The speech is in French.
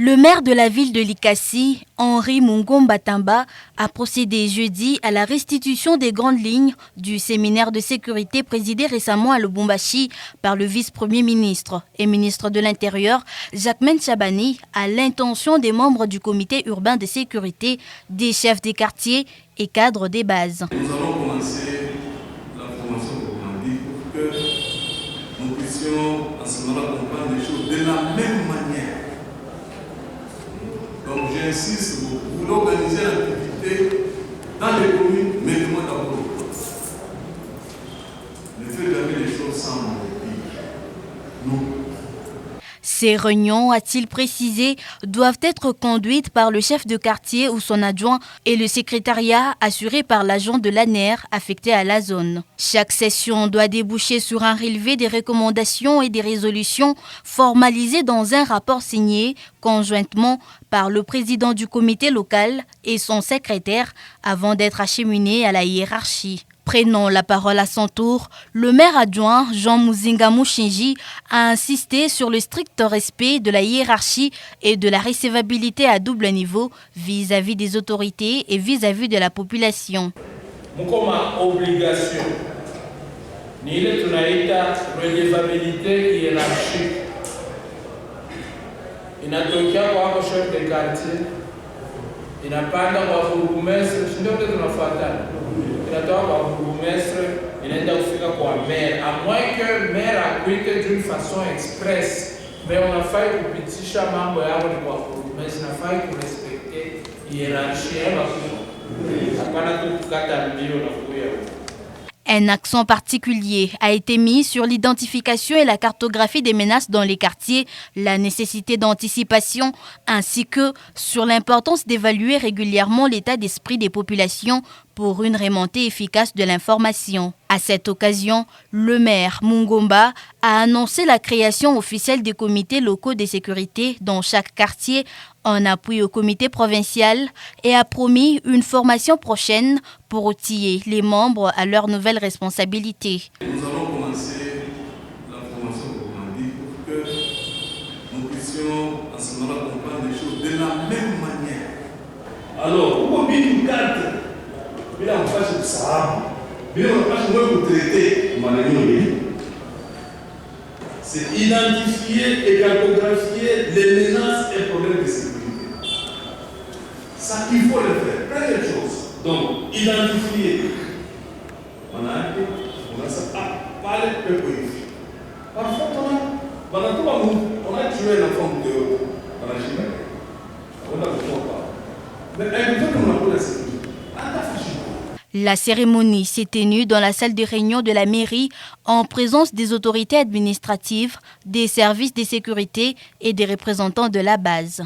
Le maire de la ville de Likasi, Henri Mungomba Tamba, a procédé jeudi à la restitution des grandes lignes du séminaire de sécurité présidé récemment à Lubumbashi par le vice-premier ministre et ministre de l'Intérieur, Jacquemain Chabani, à l'intention des membres du comité urbain de sécurité, des chefs des quartiers et cadres des bases. Nous allons commencer la formation gouvernementale pour que nous puissions à ce moment-là comprendre les choses de la même manière. Donc j'insiste, vous voulez organiser l'activité dans les communes, mettez-moi d'abord. Ne faites jamais les choses sans mon répit. Non. Ces réunions, a-t-il précisé, doivent être conduites par le chef de quartier ou son adjoint et le secrétariat assuré par l'agent de l'ANER affecté à la zone. Chaque session doit déboucher sur un relevé des recommandations et des résolutions formalisées dans un rapport signé conjointement par le président du comité local et son secrétaire avant d'être acheminé à la hiérarchie. Prenant la parole à son tour, le maire adjoint Jean Muzinga Mushinji a insisté sur le strict respect de la hiérarchie et de la recevabilité à double niveau vis-à-vis des autorités et vis-à-vis de la population. Mukoma obligation ni ile tunaita recevabilité hiérarchique inatokea kwa chef de quartier inapanda kwa burgomestre ndio tunafuatana. À moins que le maire applique d'une façon expresse, mais on a fait pour petit chaman, mais on a fait pour respecter la hiérarchie. Un accent particulier a été mis sur l'identification et la cartographie des menaces dans les quartiers, la nécessité d'anticipation, ainsi que sur l'importance d'évaluer régulièrement l'état d'esprit des populations pour une remontée efficace de l'information. À cette occasion, le maire Mungomba a annoncé la création officielle des comités locaux de sécurité dans chaque quartier en appui au comité provincial et a promis une formation prochaine pour outiller les membres à leurs nouvelles responsabilités. Nous allons commencer la formation gouvernementale pour que nous puissions à ce moment-là comprendre les choses de la même manière. Alors, pour une carte, c'est identifier et cartographier les menaces et problèmes de sécurité. Ça, il faut le faire. Première chose. Donc, identifier. On a ça. Pas les peuples. Parfois, on a tué l'enfant de la Chine. On a le pas. Mais un peu comme on a pour la sécurité. La cérémonie s'est tenue dans la salle de réunion de la mairie en présence des autorités administratives, des services de sécurité et des représentants de la base.